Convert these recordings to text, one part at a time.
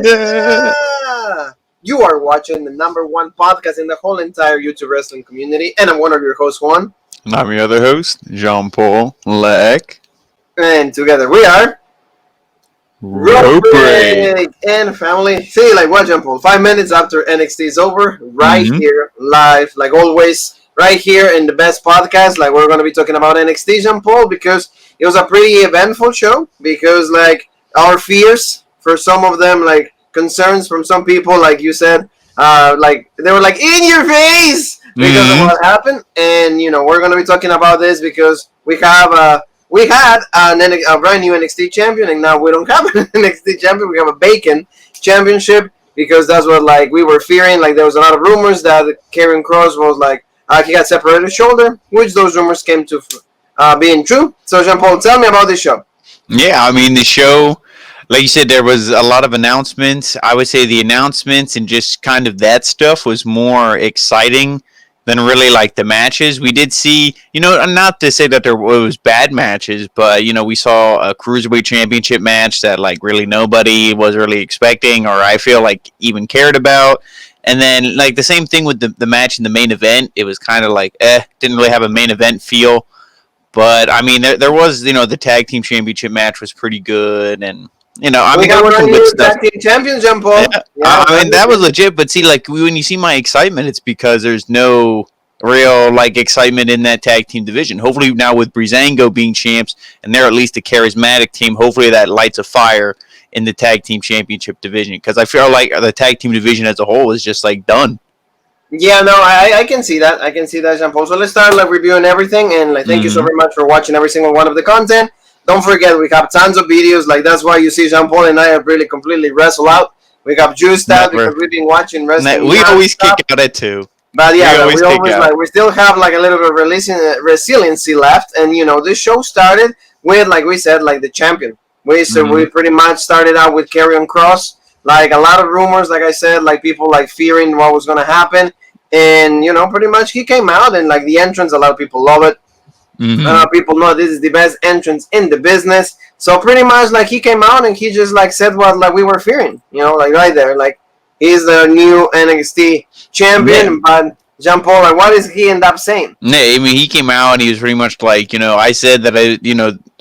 Yeah! You are watching the #1 podcast in the whole entire YouTube wrestling community, and I'm one of your hosts, Juan. And I'm your other host, Jean-Paul Leck. And together we are Lootcrate and family. See, like what, Jean-Paul? 5 minutes after NXT is over, right here, live, like always, right here in the best podcast. Like we're going to be talking about NXT, Jean-Paul, because it was a pretty eventful show. Because like our fears, for some of them, like concerns from some people, like you said, like they were like in your face because of what happened. And you know we're going to be talking about this because we had a brand new NXT champion, and now we don't have an NXT champion. We have a vacant championship because that's what like we were fearing. Like there was a lot of rumors that Karrion Kross was like he got separated shoulder, which those rumors came to being true. So Jean-Paul, tell me about this show. Yeah, I mean the show, like you said, there was a lot of announcements. I would say the announcements and just kind of that stuff was more exciting than really like the matches. We did see, not to say that there was bad matches, but we saw a Cruiserweight Championship match that like really nobody was really expecting, or I feel like even cared about. And then like the same thing with the match in the main event. It was kind of like didn't really have a main event feel. But I mean there was, the tag team championship match was pretty good, and I mean there were some good stuff. Tag team champions, Jean-Paul. Yeah. I mean that was legit, but see, like when you see my excitement, it's because there's no real like excitement in that tag team division. Hopefully now with Breezango being champs and they're at least a charismatic team, hopefully that lights a fire in the tag team championship division, because I feel like the tag team division as a whole is just like done. Yeah, no, I can see that. I can see that, Jean-Paul. So let's start like reviewing everything, and like thank you so very much for watching every single one of the content. Don't forget, we have tons of videos. Like that's why you see Jean-Paul and I have really completely wrestled out. We got juiced out because we've been watching wrestling. We always kick out at 2. But yeah, we always like we still have like a little bit of resiliency left, and this show started with, like we said, like the champion. We pretty much started out with Karrion Kross. Like a lot of rumors, like I said, like people like fearing what was gonna happen, and pretty much he came out, and like the entrance, a lot of people love it. A lot of people know this is the best entrance in the business. So pretty much like he came out and he just like said what like we were fearing, like right there, like he's the new NXT champion. But Jean-Paul, like what does he end up saying? Yeah, I mean he came out and he was pretty much like, I said that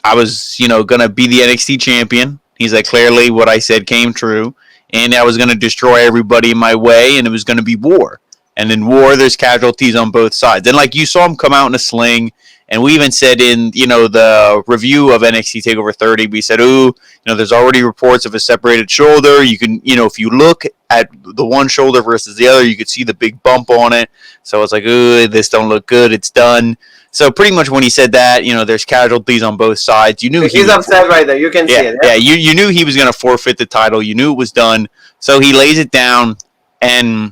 I was gonna be the NXT champion. He's like, clearly what I said came true, and I was gonna destroy everybody in my way, and it was gonna be war. And in war, there's casualties on both sides. And like you saw him come out in a sling, and we even said in the review of NXT Takeover 30, we said, there's already reports of a separated shoulder. You can, if you look at the one shoulder versus the other, you could see the big bump on it. So it's like, this don't look good. It's done. So pretty much when he said that, there's casualties on both sides. You knew he's upset right there. You can see it. Yeah, you knew he was going to forfeit the title. You knew it was done. So he lays it down, and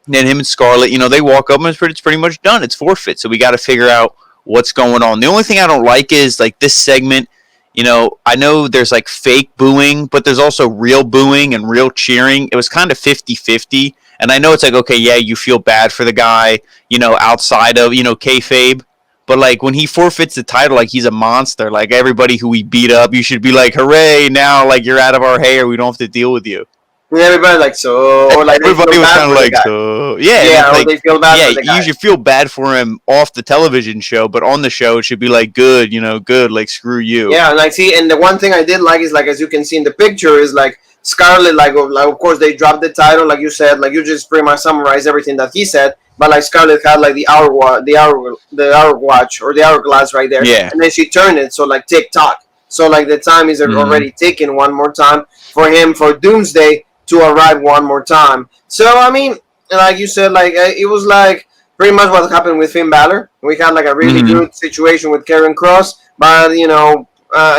then him and Scarlett, they walk up and it's pretty much done. It's forfeit. So we got to figure out what's going on. The only thing I don't like is like this segment, I know there's like fake booing, but there's also real booing and real cheering. It was kind of 50-50. And I know it's like, okay, yeah, you feel bad for the guy, outside of, kayfabe. But like when he forfeits the title, like he's a monster. Like everybody who we beat up, you should be like, hooray, now like you're out of our hair. We don't have to deal with you. And everybody like so, or like everybody was kind of like so, yeah. Like, they feel bad. Yeah, for the guy. You should feel bad for him off the television show, but on the show it should be like good, good, like screw you. Yeah, like see, and the one thing I did like is like as you can see in the picture is like Scarlett, like of course they dropped the title, like you said, like you just pretty much summarized everything that he said, but like Scarlett had like the hour watch or the hourglass right there, yeah, and then she turned it so like tick-tock, so like the time is already ticking one more time for him for Doomsday to arrive one more time. So I mean, like you said, like it was like pretty much what happened with Finn Balor. We had like a really good situation with Karrion Kross, but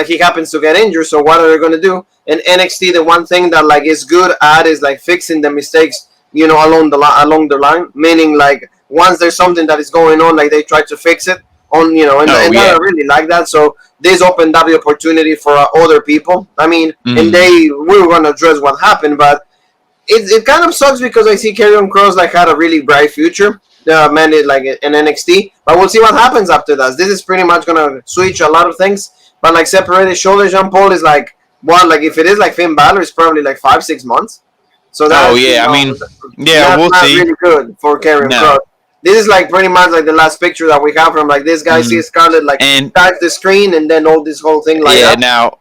he happens to get injured. So what are they gonna do? In NXT, the one thing that like is good at is like fixing the mistakes, along the line. Meaning like once there's something that is going on, like they try to fix it on, and I really like that. So this opened up the opportunity for other people. I mean, and we were going to address what happened, but it kind of sucks because I see Karrion Kross like had a really bright future, like in NXT. But we'll see what happens after that. This is pretty much going to switch a lot of things. But like separated shoulder, Jean-Paul is like Well, like if it is like Finn Balor, it's probably like 5-6 months. So that's I mean, yeah, we'll not see. really good for Karrion No. Kross. This is like pretty much like the last picture that we have from like this guy sees Scarlett like touch the screen and then all this whole thing like yeah. that. Now,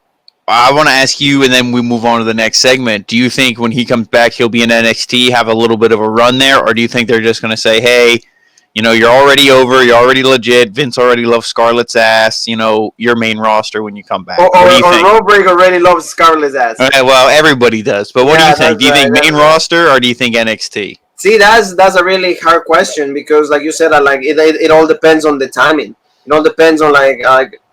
I want to ask you, and then we move on to the next segment. Do you think when he comes back, he'll be in NXT, have a little bit of a run there, or do you think they're just going to say, "Hey, you're already over, you're already legit. Vince already loves Scarlett's ass. Your main roster when you come back." What do you think? Roadbreak already loves Scarlett's ass. Well, everybody does, but what do you think? Do you think main roster or do you think NXT? See, that's a really hard question because, like you said, like it all depends on the timing. It all depends on like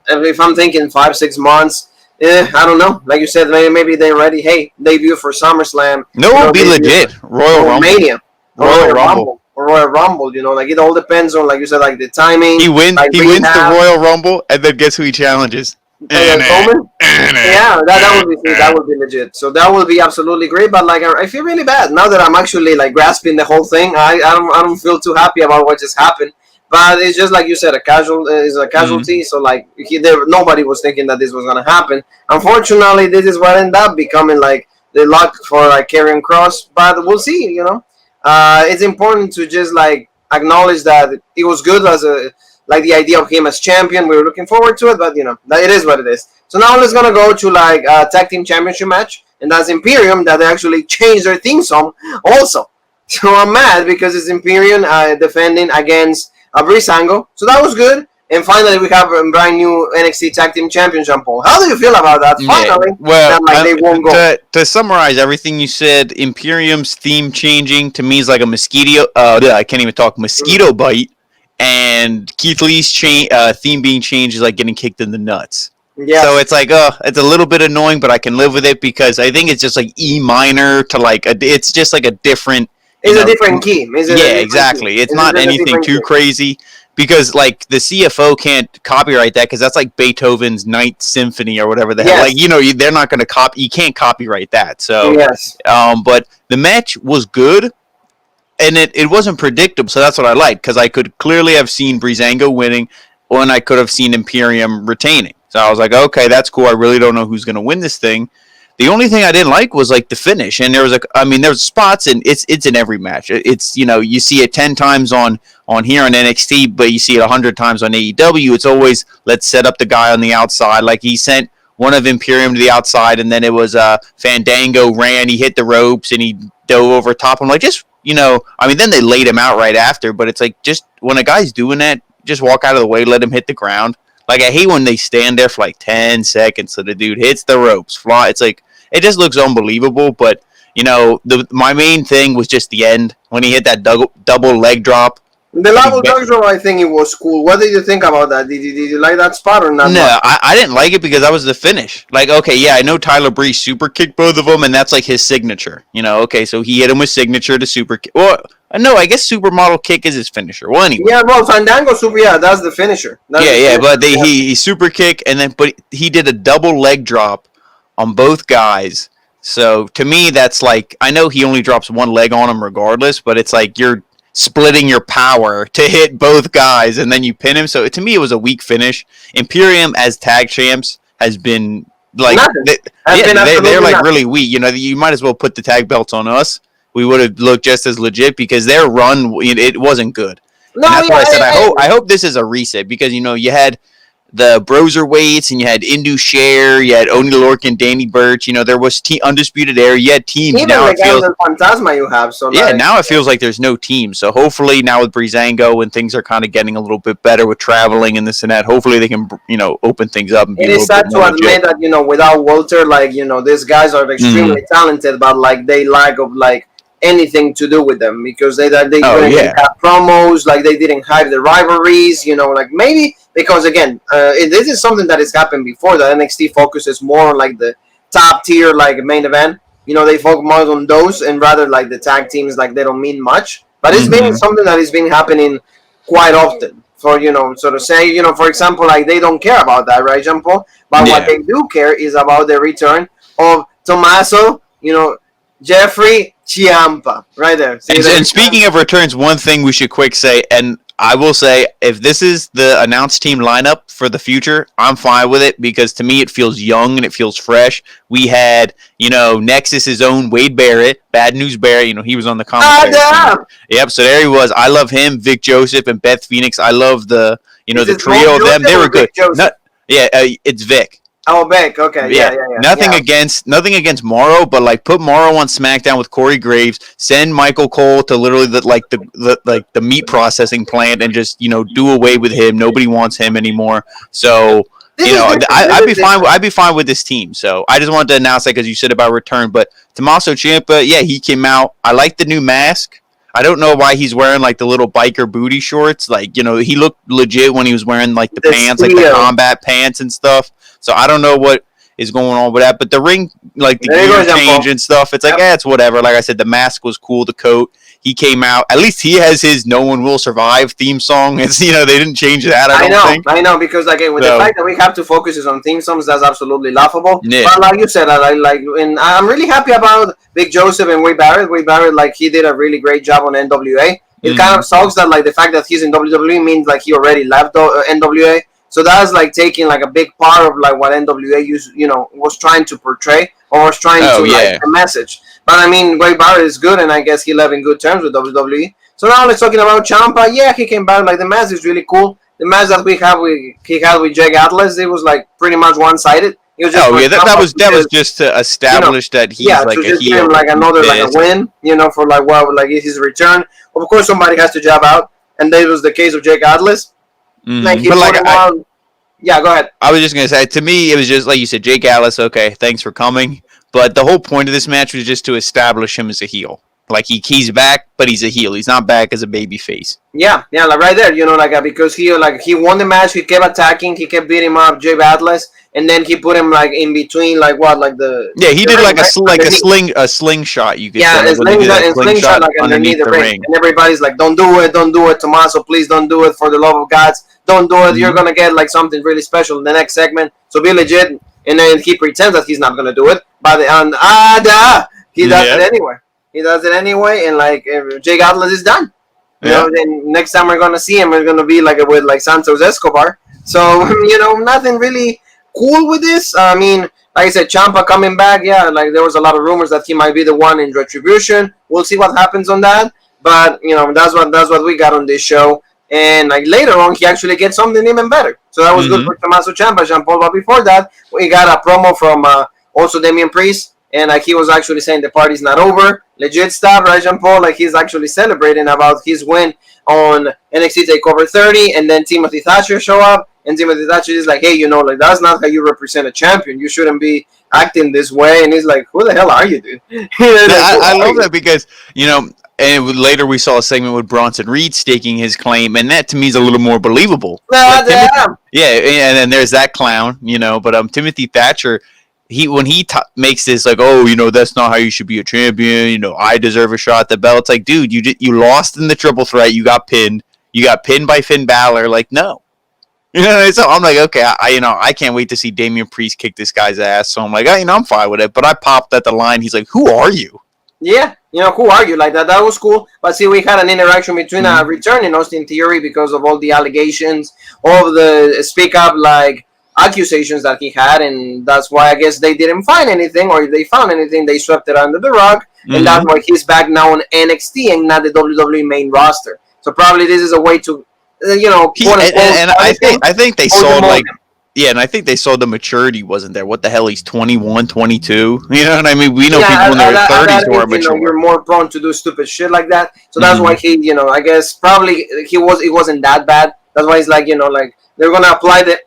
if I'm thinking 5-6 months. I don't know. Like you said, maybe they're ready. Hey, debut for SummerSlam. No, it'll be legit. Royal Rumble. Mania. Royal Rumble. Or Royal Rumble. Like it all depends on, like you said, like the timing. He wins. Like he wins the Royal Rumble, and then guess who he challenges? Roman? Yeah, that would be legit. So that would be absolutely great. But like, I feel really bad now that I'm actually like grasping the whole thing. I don't feel too happy about what just happened. But it's just like you said, a casualty. So like, nobody was thinking that this was gonna happen. Unfortunately, this is what ended up becoming like the luck for like Karrion Kross. But we'll see. It's important to just like acknowledge that it was good as like the idea of him as champion. We were looking forward to it, but it is what it is. So now let's gonna go to like a tag team championship match, and that's Imperium that they actually changed their theme song also. So I'm mad because it's Imperium defending against Breezango. So that was good. And finally, we have a brand new NXT Tag Team Champion, Jean Paul. How do you feel about that? Finally, they won't go. To summarize everything you said, Imperium's theme changing to me is like a mosquito. I can't even talk. Mosquito bite. And Keith Lee's theme being changed is like getting kicked in the nuts. Yeah. So it's like, it's a little bit annoying, but I can live with it because I think it's just like E minor to like it's just like a different. It's a different key. Exactly. It's not anything too crazy because like the CFO can't copyright that because that's like Beethoven's Ninth Symphony or whatever the hell. Like they're not going to copy. You can't copyright that. So yes. But the match was good. And it wasn't predictable, so that's what I liked, because I could clearly have seen Breezango winning, and I could have seen Imperium retaining. So I was like, okay, that's cool. I really don't know who's going to win this thing. The only thing I didn't like was like the finish, and there was spots, and it's in every match. It's you see it 10 times on here on NXT, but you see it 100 times on AEW. It's always let's set up the guy on the outside. Like he sent one of Imperium to the outside, and then it was Fandango ran, he hit the ropes, and he dove over top. I'm like, just. Then they laid him out right after, but it's like just when a guy's doing that, just walk out of the way, let him hit the ground. Like, I hate when they stand there for like 10 seconds so the dude hits the ropes, fly. It's like, it just looks unbelievable, but, my main thing was just the end when he hit that double leg drop. The double leg drop, I think it was cool. What did you think about that? Did you like that spot or not? No, I didn't like it because that was the finish. Like, okay, yeah, I know Tyler Breeze super kicked both of them, and that's like his signature. Okay, so he hit him with signature to super kick. Well, no, I guess supermodel kick is his finisher. Well, anyway. Yeah, well, Fandango super, that's the finisher. But he super kick, but he did a double leg drop on both guys. So to me, that's like, I know he only drops one leg on him regardless, but it's like you're splitting your power to hit both guys and then you pin him. So to me, it was a weak finish. Imperium as tag champs has been like they're like really weak. You might as well put the tag belts on us. We would have looked just as legit because their run it wasn't good. No, and that's why I said I hope this is a reset because you had the Broserweights, and you had Indu Sher, you had Oni Lorcan, Danny Burch. There was Undisputed Era. You had teams. Even now it feels Fantasma you have. So now it feels like there's no team. So hopefully now with Breezango, when things are kind of getting a little bit better with traveling and this and that, hopefully they can open things up. And be it is sad to admit that without Walter, these guys are extremely talented, but they lack of anything to do with them because they didn't have promos, they didn't have the rivalries. Maybe. Because again, this is something that has happened before. The NXT focuses more on the top tier, main event. They focus more on those, and rather the tag teams, they don't mean much. But it's been something that has been happening quite often. For so to say, for example, they don't care about that, right, Jean Paul? But what they do care is about the return of Tommaso, Jeffrey Ciampa, right there. And speaking of returns, one thing we should quick say, and I will say, if this is the announced team lineup for the future, I'm fine with it because to me it feels young and it feels fresh. We had, Nexus's own Wade Barrett, Bad News Barrett. He was on the commentary team. Yep, so there he was. I love him, Vic Joseph, and Beth Phoenix. I love the trio of them. They were good. It's Vic. Oh, Vic. Okay, yeah. Nothing against Morrow, but like put Morrow on SmackDown with Corey Graves. Send Michael Cole to literally the meat processing plant and just do away with him. Nobody wants him anymore. So I'd be fine with this team. So I just wanted to announce that because you said about return. But Tommaso Ciampa, yeah, he came out. I like the new mask. I don't know why he's wearing like the little biker booty shorts. Like, he looked legit when he was wearing like the pants, like the combat pants and stuff. So I don't know what is going on with that. But the ring, like the gear change and stuff, it's like, it's whatever. Like I said, the mask was cool, the coat. He came out. At least he has his "No One Will Survive" theme song. It's they didn't change that. I know because the fact that we have to focus on theme songs, that's absolutely laughable. Yeah. But like you said, and I'm really happy about Vic Joseph and Wade Barrett. Wade Barrett, like he did a really great job on NWA. It kind of sucks that like the fact that he's in WWE means like he already left NWA. So that's like taking like a big part of like what NWA was trying to portray or was trying to like the message. But I mean, Wade Barrett is good, and I guess he left in good terms with WWE. So now let's talking about Ciampa. Yeah, he came back. Like the match is really cool. The match that he had with Jake Atlas, it was like pretty much one-sided. It was just that was just to establish that he's like a heel. Give him like another like a win, for like his return. Of course, somebody has to jab out, and that was the case of Jake Atlas. Like go ahead. I was just gonna say, to me, it was just like you said, Jake Atlas. Okay, thanks for coming. But the whole point of this match was just to establish him as a heel. Like he's back, but he's a heel. He's not back as a baby face. Yeah, like right there, because he won the match. He kept attacking. He kept beating up Jake Atlas, and then he put him like in between, he did like a slingshot. You could say, slingshot like underneath the ring. And everybody's like, don't do it, Tommaso, please don't do it for the love of gods. Don't do it. You're gonna get like something really special in the next segment. So be legit. And then he pretends that he's not gonna do it, but he does it anyway. He does it anyway, and like Jake Atlas is done. Then next time we're gonna see him, we're gonna be like with like Santos Escobar. So nothing really cool with this. I mean, like I said, Ciampa coming back. Yeah, like there was a lot of rumors that he might be the one in Retribution. We'll see what happens on that. But that's what we got on this show. And like later on, he actually gets something even better. So that was good for Tommaso Ciampa, Jean Paul. But before that, we got a promo from also Damian Priest, and like he was actually saying the party's not over. Legit stuff, right, Jean Paul? Like he's actually celebrating about his win on NXT Takeover 30, and then Timothy Thatcher show up, and Timothy Thatcher is like, hey, like that's not how you represent a champion. You shouldn't be acting this way. And he's like, who the hell are you, dude? I love that because and later we saw a segment with Bronson Reed staking his claim, and that to me is a little more believable. And then there's that clown, but Timothy Thatcher, when he makes this like, that's not how you should be a champion. I deserve a shot at the belt. It's like, dude, you lost in the triple threat. You got pinned. You got pinned by Finn Balor. Like, no. So I'm like, okay, I can't wait to see Damian Priest kick this guy's ass. So I'm like, I'm fine with it. But I popped at the line. He's like, who are you? Yeah, who are you? Like that was cool. But see, we had an interaction between returning Austin Theory because of all the allegations, all of the speak up like accusations that he had, and that's why I guess they didn't find anything, or if they found anything, they swept it under the rug, and that's why he's back now on NXT and not the WWE main roster. So probably this is a way to, I think they saw like. Yeah, and I think they saw the maturity wasn't there. What the hell? He's 21, 22. You know what I mean? We know people in their 30s who are mature. You're more prone to do stupid shit like that. So that's why he, I guess probably it wasn't that bad. That's why he's like, like they're gonna apply the.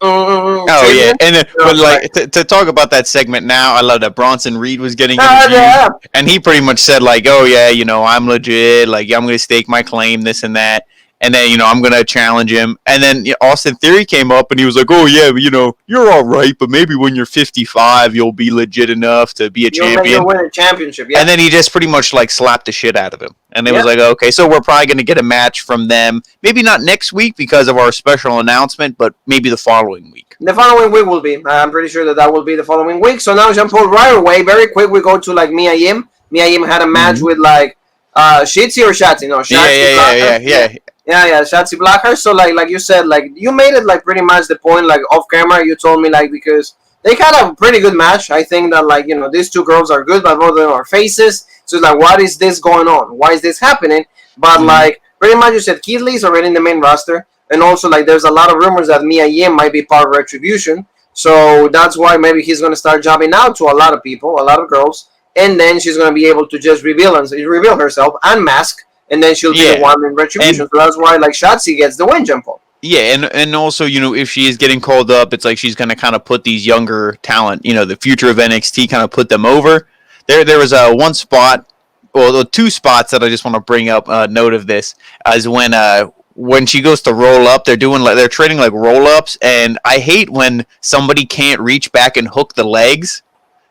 Yeah, and but like to talk about that segment now, I love that Bronson Reed was getting interviewed, and he pretty much said like, oh yeah, I'm legit. Like I'm gonna stake my claim, this and that. And then, I'm going to challenge him. And then Austin Theory came up and he was like, oh, yeah, you're all right. But maybe when you're 55, you'll be legit enough to be a champion. You'll win a championship, yeah. And then he just pretty much like slapped the shit out of him. And it was like, okay, so we're probably going to get a match from them. Maybe not next week because of our special announcement, but maybe the following week. The following week will be. I'm pretty sure that will be the following week. So now, Jean-Paul, right away, very quick, we go to like Mia Yim. Mia Yim had a match with like Shitzy or Shotzi? No, Shotzi. Yeah. Yeah, Shotzi Blackheart. So like you said, like you made it like pretty much the point, like off camera. You told me like because they had a pretty good match. I think that like these two girls are good, but both of them are faces. So it's like, what is this going on? Why is this happening? But like pretty much you said, Keith Lee's already in the main roster, and also like there's a lot of rumors that Mia Yim might be part of Retribution. So that's why maybe he's gonna start jobbing out to a lot of people, a lot of girls, and then she's gonna be able to just reveal herself, unmask, and then she'll be the one in Retribution. So that's why like Shotzi gets the win, John Paul. Yeah, and also, if she is getting called up, it's like she's going to kind of put these younger talent, the future of NXT, kind of put them over. There was one spot, well, two spots that I just want to bring up. Note of this is when she goes to roll up, they're trading like roll ups, and I hate when somebody can't reach back and hook the legs.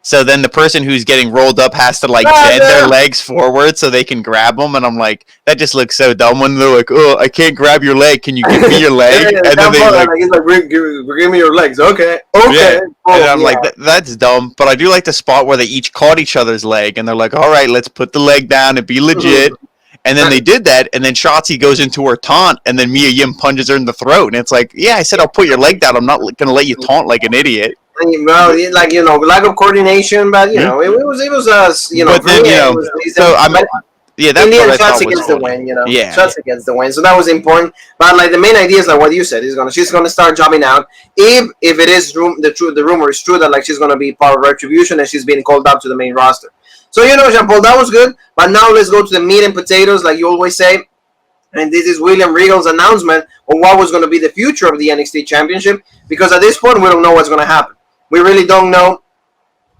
So then the person who's getting rolled up has to bend their legs forward so they can grab them, and I'm like, that just looks so dumb when they're like, "Oh, I can't grab your leg. Can you give me your leg?" And then he's like, "Give me your legs." Okay. Yeah. And I'm like, that's dumb. But I do like the spot where they each caught each other's leg, and they're like, "All right, let's put the leg down and be legit." And then they did that, and then Shotzi goes into her taunt, and then Mia Yim punches her in the throat, and it's like, yeah, I said I'll put your leg down. I'm not gonna let you taunt like an idiot. Well, like lack of coordination, but it was us. But then so I mean, yeah, that's in what I thought Shotzi was gets funny. the win. Yeah, Shotzi gets the win, so that was important. But like the main idea is like what you said. She's gonna start jobbing out. If it is the rumor is true that like she's gonna be part of Retribution and she's being called up to the main roster. So Jean Paul, that was good. But now let's go to the meat and potatoes, like you always say. And this is William Regal's announcement on what was going to be the future of the NXT Championship. Because at this point, we don't know what's going to happen. We really don't know.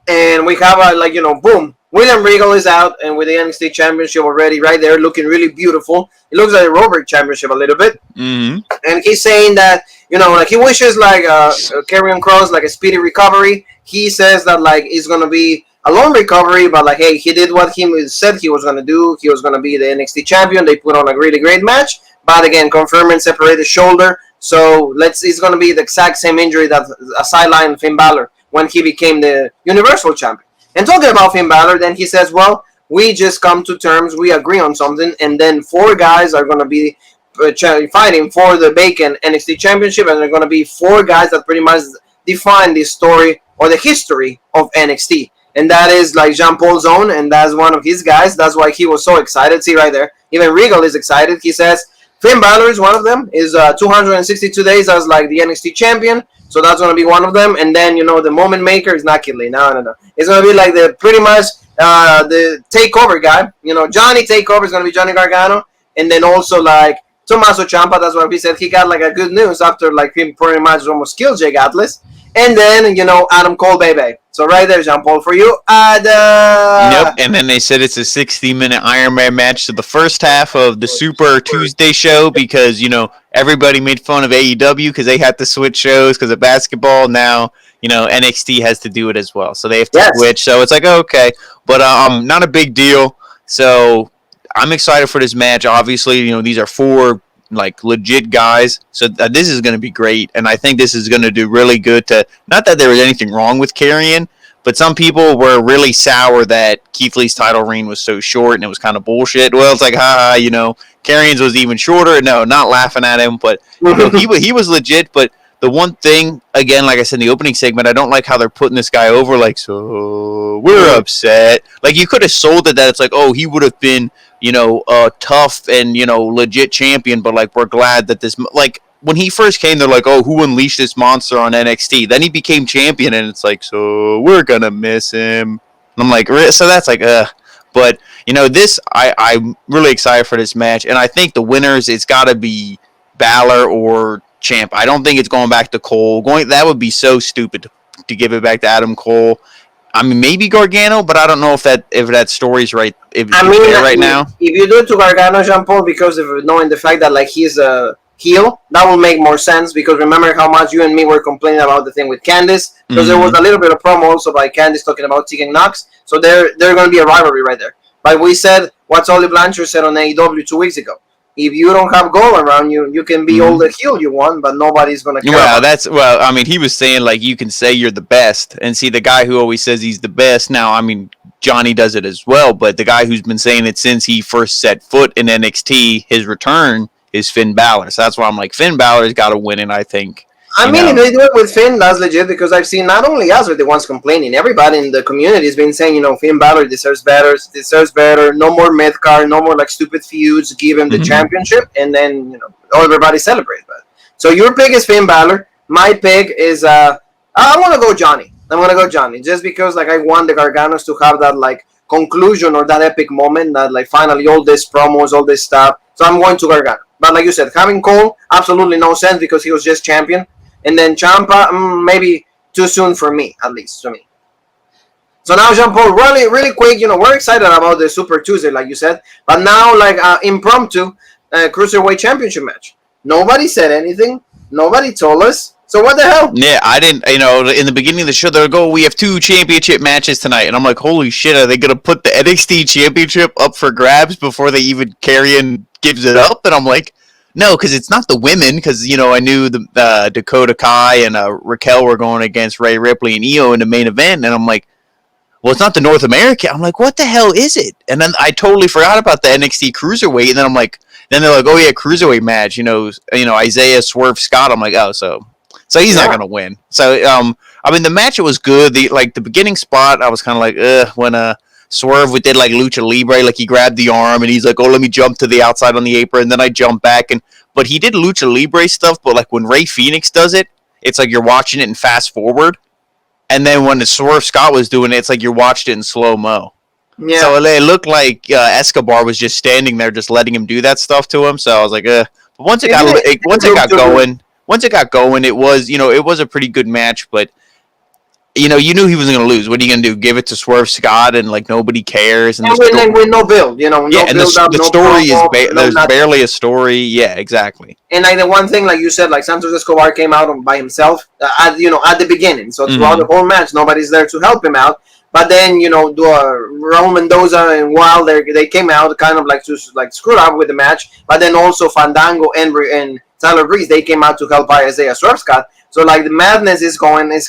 And we have boom. William Regal is out and with the NXT Championship already right there, looking really beautiful. It looks like a Robert Championship a little bit. Mm-hmm. And he's saying that, like he wishes like Karrion Kross, like a speedy recovery. He says that like it's going to be a long recovery, but like, hey, he did what he said he was going to do. He was going to be the NXT champion. They put on a really great match, but again, confirm and separate the shoulder. So it's going to be the exact same injury that sidelined Finn Balor when he became the Universal Champion. And talking about Finn Balor, then he says, well, we just come to terms, we agree on something, and then 4 guys are going to be fighting for the vacant NXT Championship, and they're going to be 4 guys that pretty much define the story or the history of NXT. And that is like Jean Paul's own, and that's one of his guys. That's why he was so excited. See right there. Even Regal is excited. He says Finn Balor is one of them. Is 262 days as like the NXT champion. So that's going to be one of them. And then, the moment maker is not Kid Lee. No. It's going to be like the pretty much the takeover guy. Johnny Takeover is going to be Johnny Gargano. And then also like Tommaso Ciampa. That's what he said. He got like a good news after like him pretty much almost killed Jake Atlas. And then, Adam Cole, baby. So right there, Jean Paul, for you. Yep, and then they said it's a 60-minute Iron Man match. So the first half of the Super Tuesday show, because, everybody made fun of AEW because they had to switch shows because of basketball. Now, NXT has to do it as well. So they have to switch. So it's like, okay. But not a big deal. So I'm excited for this match. Obviously, these are 4 like legit guys, so this is going to be great, and I think this is going to do really good to, not that there was anything wrong with Karrion, but some people were really sour that Keith Lee's title reign was so short and it was kind of bullshit. Well, it's like, Karrion's was even shorter. No, not laughing at him, but he was legit. But the one thing, again, like I said in the opening segment, I don't like how they're putting this guy over, like, so we're upset. Like, you could have sold it that it's like, oh, he would have been tough and, legit champion, but like, we're glad that this, like, when he first came, they're like, oh, who unleashed this monster on NXT? Then he became champion, and it's like, so we're gonna miss him. And I'm like, so that's like, but this, I'm really excited for this match, and I think the winners, it's got to be Balor or Champ. I don't think it's going back to Cole. That would be so stupid to give it back to Adam Cole. I mean, maybe Gargano, but I don't know if that story's right. Right now, if you do it to Gargano, Jean Paul, because of knowing the fact that like he's a heel, that will make more sense. Because remember how much you and me were complaining about the thing with Candice, because there was a little bit of promo also by Candice talking about Tegan Knox. So they're going to be a rivalry right there. Like we said, what Tully Blanchard said on AEW 2 weeks ago. If you don't have goal around you, you can be all the heel you want, but nobody's going to care. Well, I mean, he was saying, like, you can say you're the best. And see, the guy who always says he's the best, now, I mean, Johnny does it as well, but the guy who's been saying it since he first set foot in NXT, his return, is Finn Balor. So that's why I'm like, Finn Balor's got to win it, I think. I mean, if they do it with Finn, that's legit, because I've seen not only us are the ones complaining. Everybody in the community has been saying, Finn Balor deserves better. No more mid-card, no more like stupid feuds. Give him the championship, and then everybody celebrate. But so your pick is Finn Balor. My pick is I want to go Johnny. I'm gonna go Johnny just because like I want the Garganos to have that like conclusion or that epic moment that like finally all this promos, all this stuff. So I'm going to Gargano. But like you said, having Cole absolutely no sense because he was just champion. And then Ciampa, maybe too soon for me, at least to me. So now, Jean-Paul, really quick, we're excited about the Super Tuesday, like you said. But now, like, impromptu Cruiserweight Championship match. Nobody said anything. Nobody told us. So what the hell? Yeah, I didn't, in the beginning of the show, they'll go, we have 2 championship matches tonight. And I'm like, holy shit, are they going to put the NXT Championship up for grabs before they even Karrion gives it up? And I'm like, no, because it's not the women, because, I knew the Dakota Kai and Raquel were going against Rhea Ripley and Io in the main event, and I'm like, well, it's not the North American. I'm like, what the hell is it? And then I totally forgot about the NXT Cruiserweight, and then I'm like, they're like, oh yeah, Cruiserweight match, Isaiah Swerve Scott. I'm like, oh, so he's not going to win. So, the match, it was good. The beginning spot, I was kind of like, when Swerve did like Lucha Libre, like he grabbed the arm and he's like, oh, let me jump to the outside on the apron, and then I jump back, but he did Lucha Libre stuff, but like when Rey Fenix does it, it's like you're watching it in fast forward, and then when the Swerve Scott was doing it, it's like you're watching it in slow-mo. Yeah. So it looked like Escobar was just standing there just letting him do that stuff to him, so I was like, But once it got going, it was, it was a pretty good match, but you knew he wasn't going to lose. What are you going to do? Give it to Swerve Scott and like nobody cares? And with no build, no and build the story there's barely a story. Yeah, exactly. And like the one thing, like you said, like Santos Escobar came out by himself at the beginning. So throughout the whole match, nobody's there to help him out. But then Raul Mendoza and Wild, they came out kind of like to like screw up with the match. But then also Fandango and Tyler Breeze, they came out to help Isaiah Swerve Scott. So like the madness is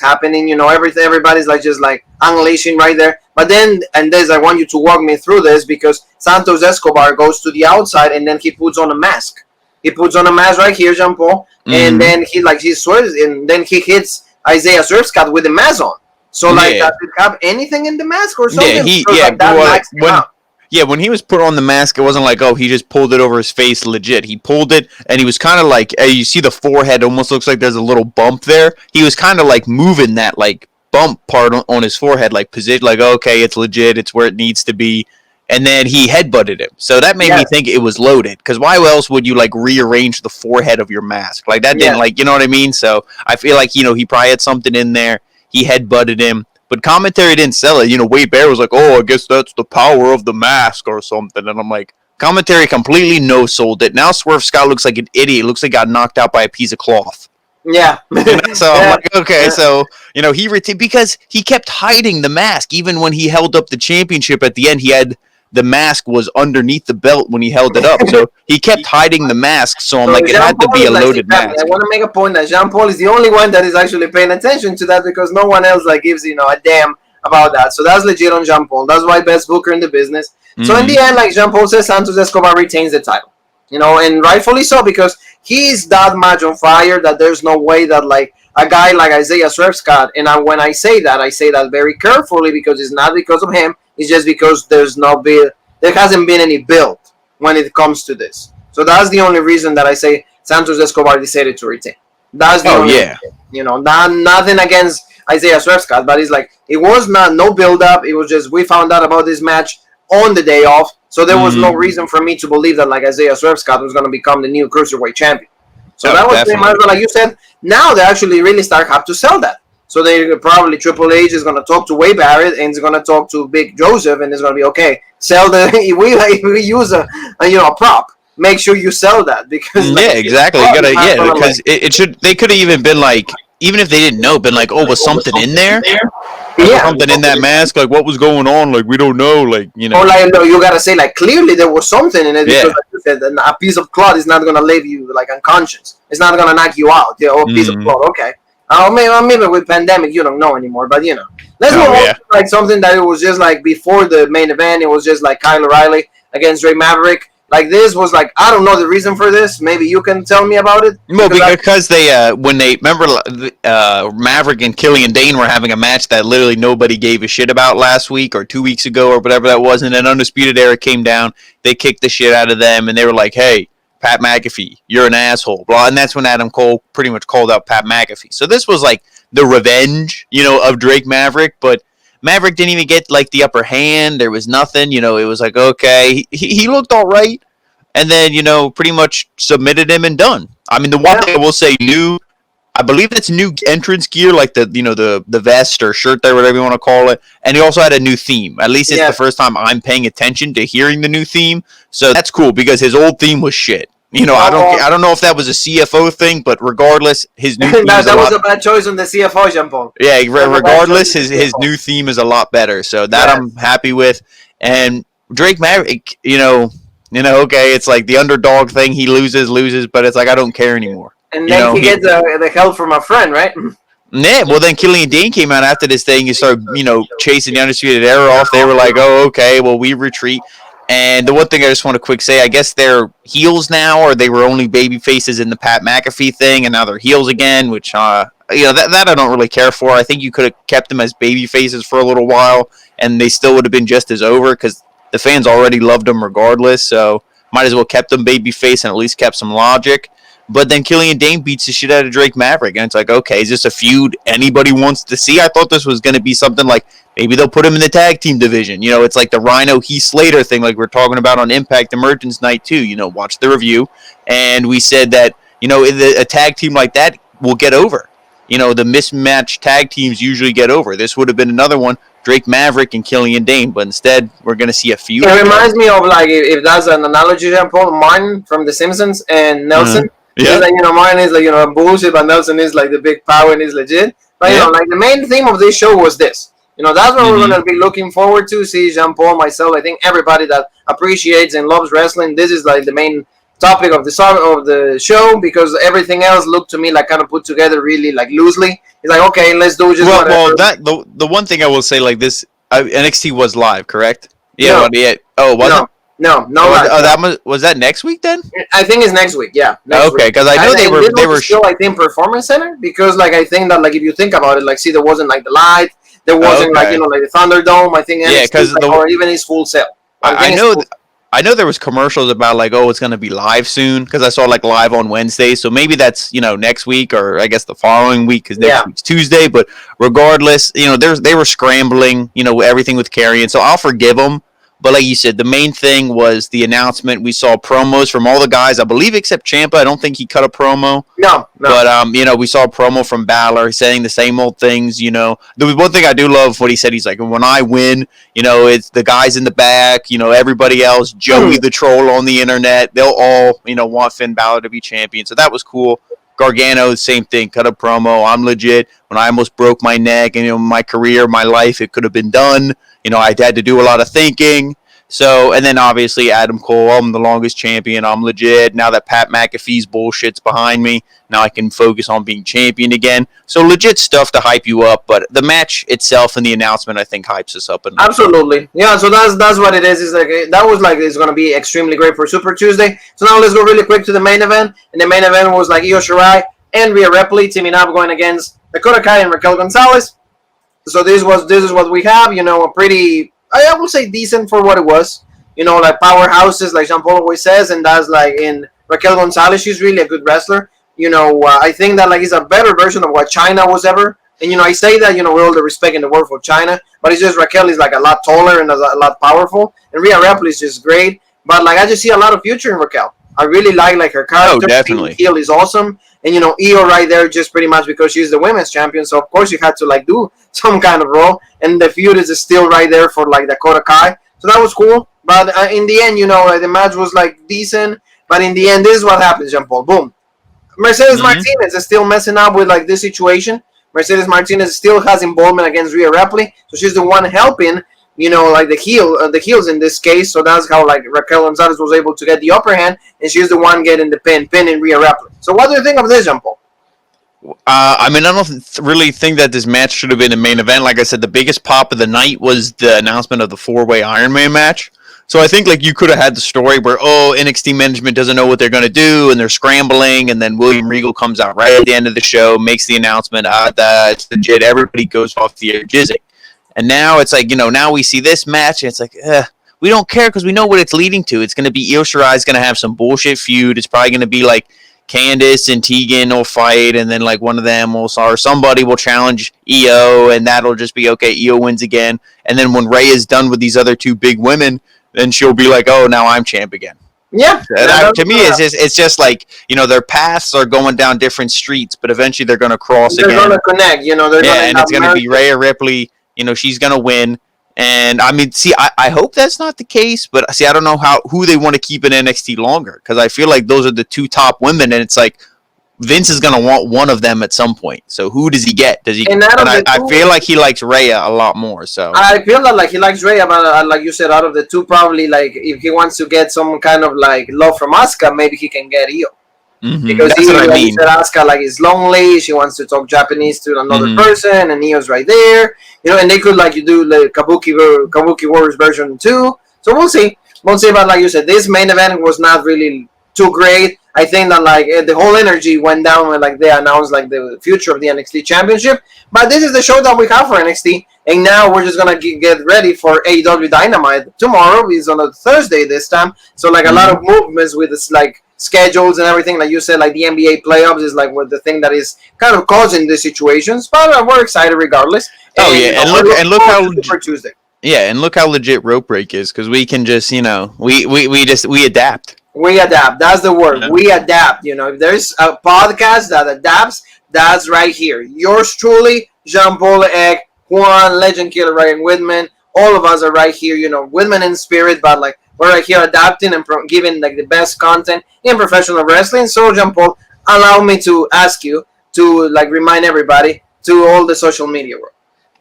happening, everybody's like just like unleashing right there. But then, and this, I want you to walk me through this because Santos Escobar goes to the outside and then he puts on a mask. He puts on a mask right here, Jean-Paul, and then he swerves and then he hits Isaiah Swerve Scott with the mask on. So like, does it have anything in the mask or something? When he was put on the mask, it wasn't like, oh, he just pulled it over his face legit. He pulled it, and he was kind of like, you see the forehead almost looks like there's a little bump there. He was kind of like moving that like bump part on his forehead, like position, like, okay, it's legit, it's where it needs to be. And then he headbutted him. So that made me think it was loaded. Because why else would you like rearrange the forehead of your mask? Like that didn't like, you know what I mean? So I feel like, he probably had something in there. He headbutted him. But commentary didn't sell it. Wade Bear was like, oh, I guess that's the power of the mask or something. And I'm like, commentary completely no-sold it. Now Swerve Scott looks like an idiot. Looks like he got knocked out by a piece of cloth. Yeah. So I'm like, okay, so, because he kept hiding the mask. Even when he held up the championship at the end, the mask was underneath the belt when he held it up. So he kept hiding the mask. So I'm like, it had to be a loaded mask. I want to make a point that Jean-Paul is the only one that is actually paying attention to that because no one else like gives, a damn about that. So that's legit on Jean-Paul. That's why best booker in the business. So in the end, like Jean-Paul says, Santos Escobar retains the title. And rightfully so because he's that much on fire that there's no way that like a guy like Isaiah Swerve Scott, and when I say that very carefully because it's not because of him. It's just because there hasn't been any build when it comes to this. So that's the only reason that I say Santos Escobar decided to retain. That's the only reason. Nothing against Isaiah Swerve Scott, but it's like it was no build up. It was just we found out about this match on the day off, so there was no reason for me to believe that like Isaiah Swerve Scott was going to become the new Cruiserweight champion. So that was pretty much like you said. Now they actually really have to sell that. So they probably Triple H is going to talk to Wade Barrett and is going to talk to Big Joseph and it's going to be okay. Sell we use a prop. Make sure you sell that because exactly. You gotta because it should. They could have even been like even if they didn't know, been like, oh, was something in there? Yeah, something in that mask. Like what was going on? Like we don't know. Like Or like no, you gotta say like clearly there was something in it because like you said, a piece of cloth is not gonna leave you like unconscious. It's not gonna knock you out. A piece of cloth. Okay. Maybe with pandemic you don't know anymore, but let's move on to like something that it was just like before the main event. It was just like Kyle O'Reilly against Ray Maverick. like this was like, I don't know the reason for this. Maybe you can tell me about it. Well, because they when they remember Maverick and Killian Dane were having a match that literally nobody gave a shit about last week or 2 weeks ago or whatever that was, and then Undisputed Era came down, they kicked the shit out of them, and they were like, "Hey, Pat McAfee, you're an asshole," blah, and that's when Adam Cole pretty much called out Pat McAfee. So this was like the revenge, of Drake Maverick, but Maverick didn't even get like the upper hand. There was nothing, it was like, okay, he looked all right. And then, pretty much submitted him and done. I mean, the one thing I will say, I believe it's new entrance gear, like the vest or shirt there, whatever you want to call it. And he also had a new theme. At least it's the first time I'm paying attention to hearing the new theme. So that's cool because his old theme was shit. I don't know if that was a CFO thing, but regardless, his new theme that was a bad choice on the CFO, Jean-Paul. Yeah, regardless, his new theme is a lot better. So that I'm happy with. And Drake Maverick, okay, it's like the underdog thing. He loses, but it's like I don't care anymore. And then he gets the help from a friend, right? Yeah, well then Killian Dane came out after this thing. He started, chasing the Undisputed Era off. They were like, oh, okay, well we retreat. And the one thing I just want to quick say, I guess they're heels now, or they were only baby faces in the Pat McAfee thing, and now they're heels again, which, that I don't really care for. I think you could have kept them as baby faces for a little while, and they still would have been just as over, because the fans already loved them regardless, so might as well kept them baby face and at least kept some logic. But then Killian Dane beats the shit out of Drake Maverick, and it's like, okay, is this a feud anybody wants to see? I thought this was going to be something like, maybe they'll put him in the tag team division. It's like the Rhino Heath Slater thing like we're talking about on Impact Emergence Night 2. Watch the review. And we said that, a tag team like that will get over. The mismatched tag teams usually get over. This would have been another one, Drake Maverick and Killian Dane, but instead we're going to see a feud. It reminds me of, like, if that's an analogy, Jean-Paul, Martin from The Simpsons and Nelson. Yeah. Like, Martin is like, bullshit, but Nelson is like the big power and is legit. But, like the main theme of this show was this. That's what we're going to be looking forward to. See, Jean-Paul, myself, I think everybody that appreciates and loves wrestling, this is like the main topic of the show, because everything else looked to me like kind of put together really like loosely. It's like, okay, let's do just whatever. Well, the one thing I will say, like this, NXT was live, correct? Yeah. No. Was it? No. Was that next week then? I think it's next week. Yeah. Okay, because I know they were still, I think, Performance Center, because like I think that like if you think about it, like see, there wasn't like the light, there wasn't like like the Thunderdome. I think because or even his Full Sail. I know there was commercials about like, oh, it's going to be live soon, because I saw like live on Wednesday. So maybe that's, next week, or I guess the following week, because next week's Tuesday. But regardless, they were scrambling, everything with Carrion. So I'll forgive them. But like you said, the main thing was the announcement. We saw promos from all the guys, I believe, except Ciampa. I don't think he cut a promo. No. But, we saw a promo from Balor saying the same old things, There was one thing I do love what he said. He's like, when I win, it's the guys in the back, everybody else, Joey the troll on the internet. They'll all, want Finn Balor to be champion. So that was cool. Gargano, same thing, cut a promo. I'm legit. When I almost broke my neck and, my career, my life, it could have been done. I had to do a lot of thinking. So, and then obviously Adam Cole, I'm the longest champion. I'm legit. Now that Pat McAfee's bullshit's behind me, now I can focus on being champion again. So legit stuff to hype you up. But the match itself and the announcement, I think, hypes us up. Absolutely. Yeah, so that's what it is. It's like, that was like, it's going to be extremely great for Super Tuesday. So now let's go really quick to the main event. And the main event was like Io Shirai and Rhea Ripley teaming up, going against Dakota Kai and Raquel Gonzalez. So this is what we have, a pretty, I would say, decent for what it was. Like powerhouses, like Jean-Paul always says, and that's like in Raquel Gonzalez, she's really a good wrestler. I think that like it's a better version of what China was ever. And I say that, with all the respect in the world for China, but it's just Raquel is like a lot taller and a lot powerful, and Rhea Ripley is just great. But like I just see a lot of future in Raquel. I really like her character. Oh, definitely. Heel is awesome. And, Io right there just pretty much because she's the women's champion. So, of course, you had to, like, do some kind of role. And the feud is still right there for, like, Dakota Kai. So that was cool. But in the end, the match was, like, decent. But in the end, this is what happens, Jean-Paul. Boom. Mercedes Martinez is still messing up with, like, this situation. Mercedes Martinez still has involvement against Rhea Ripley. So she's the one helping, like the heels in this case. So that's how like Raquel Gonzalez was able to get the upper hand, and she's the one getting the pinning Rhea Ripley. So what do you think of this, Jean-Paul? I don't really think that this match should have been a main event. Like I said, the biggest pop of the night was the announcement of the 4-way Iron Man match. So I think like you could have had the story where NXT management doesn't know what they're gonna do and they're scrambling, and then William Regal comes out right at the end of the show, makes the announcement, that's legit. Everybody goes off the air jizzing, and now it's like now we see this match and it's like we don't care because we know what it's leading to. It's gonna be Io Shirai's gonna have some bullshit feud. It's probably gonna be like Candice and Tegan will fight, and then like one of them or somebody will challenge Io, and that'll just be okay. Io wins again, and then when Rhea is done with these other two big women, then she'll be like, "Oh, now I'm champ again." Yeah. To me, it's just like their paths are going down different streets, but eventually they're going to cross they're again. They're going to connect. And it's going to be Rhea Ripley. She's going to win. And I mean, see, I hope that's not the case, but see, I don't know who they want to keep in NXT longer, because I feel like those are the two top women, and it's like Vince is going to want one of them at some point. So who does he get? Does he? And I feel like he likes Rhea a lot more. So I feel that like he likes Rhea, but like you said, out of the two, probably like if he wants to get some kind of like love from Asuka, maybe he can get Io. Mm-hmm. Because that's what I mean. Said, Asuka like is lonely. She wants to talk Japanese to another person, and Io's right there. And they could like you do the Kabuki Warriors version too. So we'll see. We'll see. But like you said, this main event was not really too great. I think that like the whole energy went down when like they announced like the future of the NXT Championship. But this is the show that we have for NXT, and now we're just gonna get ready for AEW Dynamite tomorrow. It's on a Thursday this time, so like a lot of movements with this like schedules and everything. Like you said, like the NBA playoffs is like what the thing that is kind of causing these situations. But we're excited regardless. And look how for Tuesday. Yeah, and look how legit Rope Break is, because we can just we adapt. We adapt. That's the word. Yeah. We adapt. If there's a podcast that adapts, that's right here. Yours truly, Jean-Paul Egg, Juan, Legend Killer, Ryan Whitman. All of us are right here. Whitman in spirit, but like we're right here adapting and giving like the best content in professional wrestling. So, Jean-Paul, allow me to ask you to like remind everybody to all the social media world.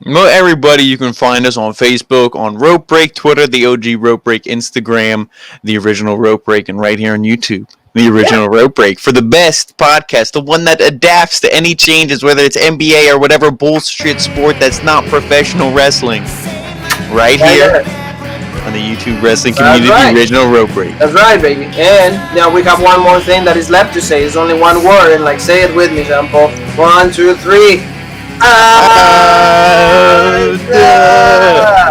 Well, everybody, you can find us on Facebook, on Rope Break, Twitter, the OG Rope Break, Instagram, the original Rope Break, and right here on YouTube, the original Rope Break, for the best podcast, the one that adapts to any changes, whether it's NBA or whatever bullshit sport that's not professional wrestling. Right here on the YouTube wrestling community, the original Rope Break. That's right, baby. And now we have one more thing that is left to say. It's only one word, and like say it with me, Jean-Paul. 1, 2, 3.